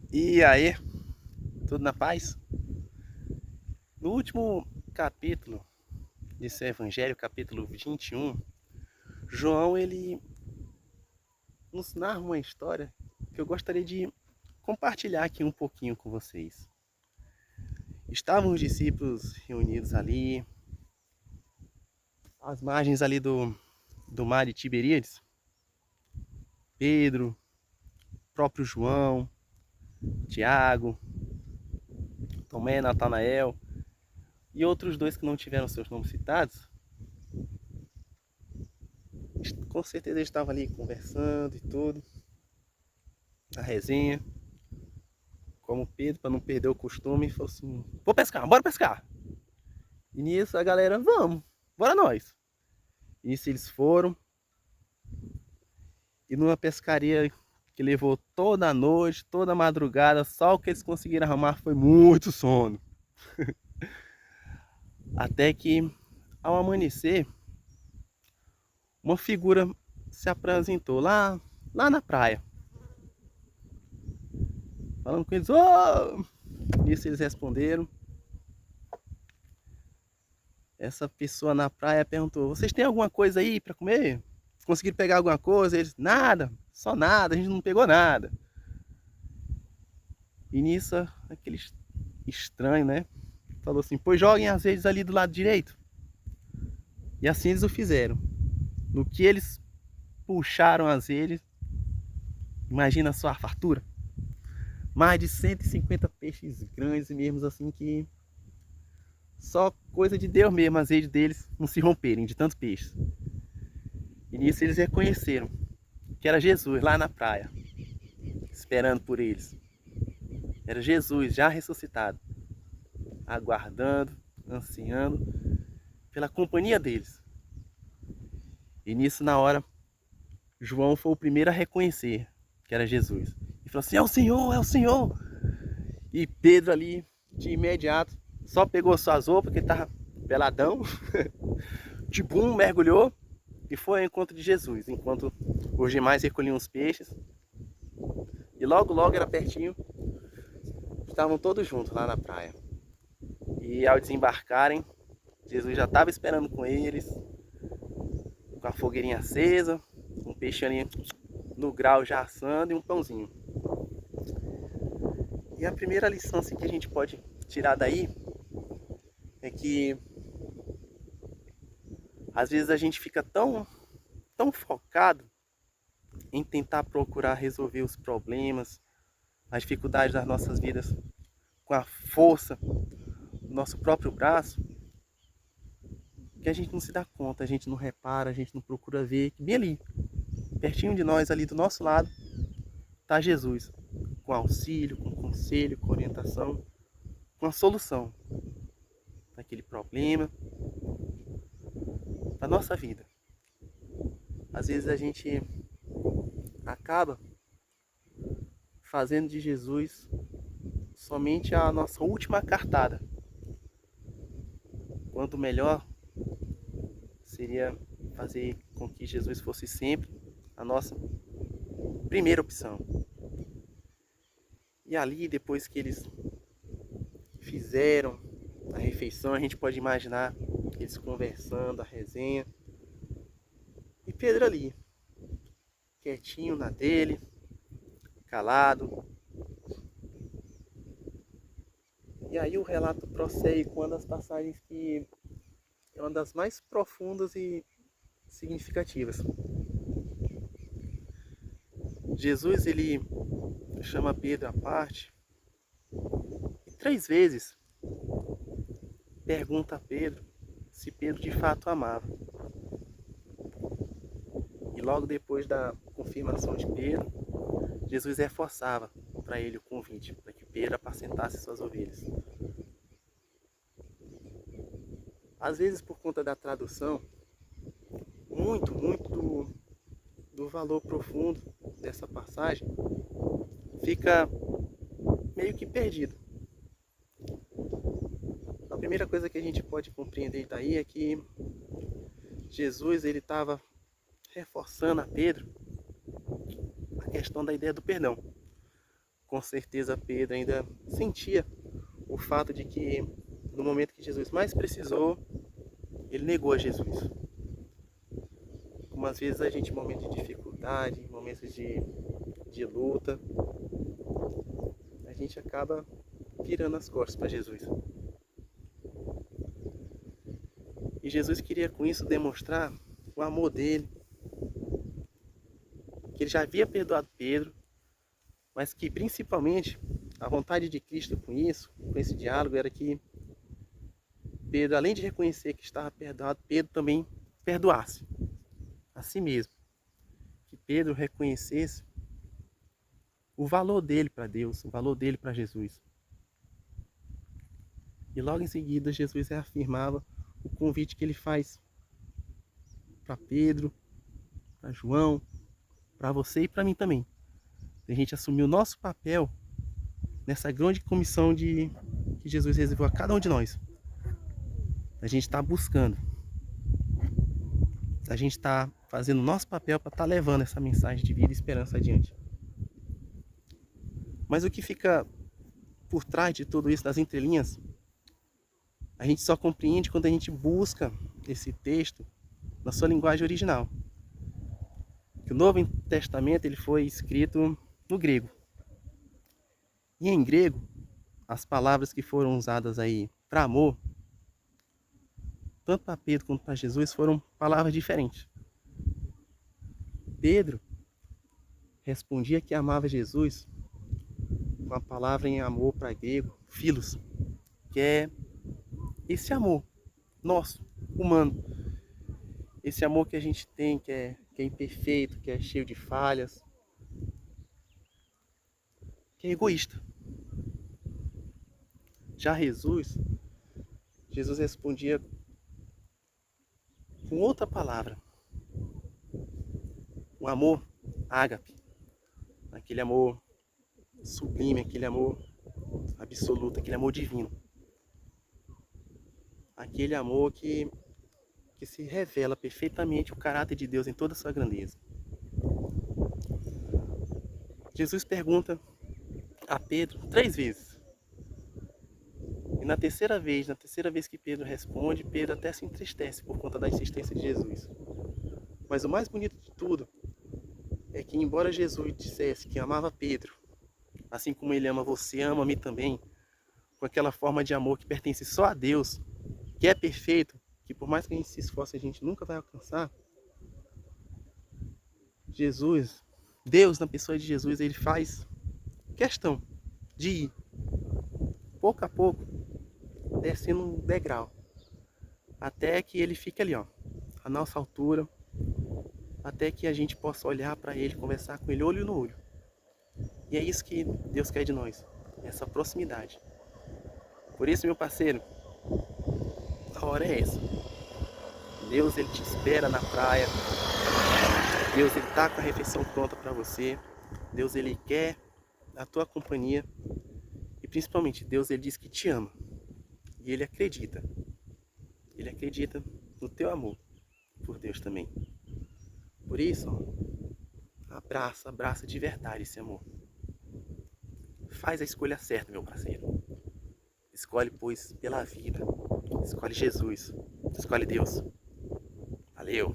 E aí, tudo na paz? No último capítulo desse evangelho, capítulo 21, João ele nos narra uma história que eu gostaria de compartilhar aqui um pouquinho com vocês. Estavam os discípulos reunidos ali, às margens ali do mar de Tiberíades. Pedro, próprio João, Tiago, Tomé, Natanael e outros dois que não tiveram seus nomes citados. Com certeza eles estavam ali conversando e tudo, a resenha. Como Pedro, para não perder o costume, falou assim: vou pescar, bora pescar. E nisso a galera: vamos, bora nós. E nisso eles foram, e numa pescaria que levou toda a noite, toda a madrugada, só o que eles conseguiram arrumar foi muito sono. Até que, ao amanhecer, uma figura se apresentou lá na praia, falando com eles: oh! Nisso eles responderam. Essa pessoa na praia perguntou: vocês têm alguma coisa aí para comer? Conseguiram pegar alguma coisa? Eles: nada, só nada, a gente não pegou nada. E nisso, aquele estranho, né? Falou assim: pois joguem as redes ali do lado direito. E assim eles o fizeram. No que eles puxaram as redes, imagina só a fartura. Mais de 150 peixes grandes mesmo, assim, que só coisa de Deus mesmo, as redes deles não se romperem de tantos peixes. E nisso eles reconheceram que era Jesus lá na praia, esperando por eles. Era Jesus já ressuscitado, aguardando, ansiando pela companhia deles. E nisso, na hora, João foi o primeiro a reconhecer que era Jesus. E falou assim: é o Senhor, é o Senhor. E Pedro ali, de imediato, só pegou suas roupas, que ele estava peladão, de bum, mergulhou e foi ao encontro de Jesus. Enquanto os demais recolhiam os peixes. E logo, logo, era pertinho, estavam todos juntos lá na praia. E ao desembarcarem, Jesus já estava esperando com eles, com a fogueirinha acesa, um peixe ali no grau já assando e um pãozinho. E a primeira lição assim, que a gente pode tirar daí é que às vezes a gente fica tão focado em tentar procurar resolver os problemas, as dificuldades das nossas vidas com a força do nosso próprio braço, que a gente não se dá conta, a gente não repara, a gente não procura ver que bem ali, pertinho de nós, ali do nosso lado, está Jesus, com auxílio, com conselho, com orientação, com a solução daquele problema, da nossa vida. Às vezes a gente acaba fazendo de Jesus somente a nossa última cartada, quanto melhor seria fazer com que Jesus fosse sempre a nossa primeira opção. E ali, depois que eles fizeram a refeição, a gente pode imaginar eles conversando, a resenha. E Pedro ali, quietinho na dele, calado. E aí o relato prossegue com uma das passagens que é uma das mais profundas e significativas. Jesus ele chama Pedro à parte e 3 vezes pergunta a Pedro se Pedro de fato amava. E logo depois da confirmação de Pedro, Jesus reforçava para ele o convite, para que Pedro apacentasse suas ovelhas. Às vezes, por conta da tradução, muito do valor profundo dessa passagem fica meio que perdido. A primeira coisa que a gente pode compreender daí é que Jesus ele estava reforçando a Pedro a questão da ideia do perdão. com certeza Pedro ainda sentia o fato de que no momento que Jesus mais precisou, ele negou a Jesus. Como às vezes a gente em momentos de dificuldade, em momentos de luta, a gente acaba virando as costas para Jesus. E Jesus queria com isso demonstrar o amor dele, que ele já havia perdoado Pedro, mas que principalmente a vontade de Cristo com isso, com esse diálogo, era que Pedro, além de reconhecer que estava perdoado, Pedro também perdoasse a si mesmo. Que Pedro reconhecesse o valor dele para Deus, o valor dele para Jesus. E logo em seguida Jesus reafirmava o convite que ele faz para Pedro, para João, para você e para mim também. A gente assumir o nosso papel nessa grande comissão que Jesus reservou a cada um de nós. A gente está buscando. A gente está fazendo o nosso papel para estar levando essa mensagem de vida e esperança adiante. Mas o que fica por trás de tudo isso, das entrelinhas, a gente só compreende quando a gente busca esse texto na sua linguagem original. Que o Novo Testamento ele foi escrito no grego. E em grego, as palavras que foram usadas aí para amor, tanto para Pedro quanto para Jesus, foram palavras diferentes. Pedro respondia que amava Jesus com a palavra em amor para grego, philos, que é esse amor nosso, humano. Esse amor que a gente tem, que é imperfeito, que é cheio de falhas, que é egoísta. Já Jesus respondia com outra palavra. O amor ágape, aquele amor sublime, aquele amor absoluto, aquele amor divino. Aquele amor que se revela perfeitamente o caráter de Deus em toda a sua grandeza. Jesus pergunta a Pedro 3 vezes. E na terceira vez que Pedro responde, Pedro até se entristece por conta da insistência de Jesus. Mas o mais bonito de tudo é que, embora Jesus dissesse que amava Pedro, assim como ele ama você, ama-me também, com aquela forma de amor que pertence só a Deus, que é perfeito, que por mais que a gente se esforce, a gente nunca vai alcançar, Jesus, Deus na pessoa de Jesus, ele faz questão de ir, pouco a pouco, descendo um degrau, até que ele fique ali, ó, à nossa altura, até que a gente possa olhar para ele, conversar com ele olho no olho. E é isso que Deus quer de nós, essa proximidade. Por isso, meu parceiro, a hora é essa. Deus, ele te espera na praia. Deus, ele tá com a refeição pronta para você. Deus, ele quer a tua companhia. E principalmente, Deus, ele diz que te ama. E ele acredita. Ele acredita no teu amor por Deus também. Por isso, ó, abraça de verdade esse amor. Faz a escolha certa, meu parceiro. Escolhe, pois, pela vida. Escolhe Jesus. Escolhe Deus. Valeu!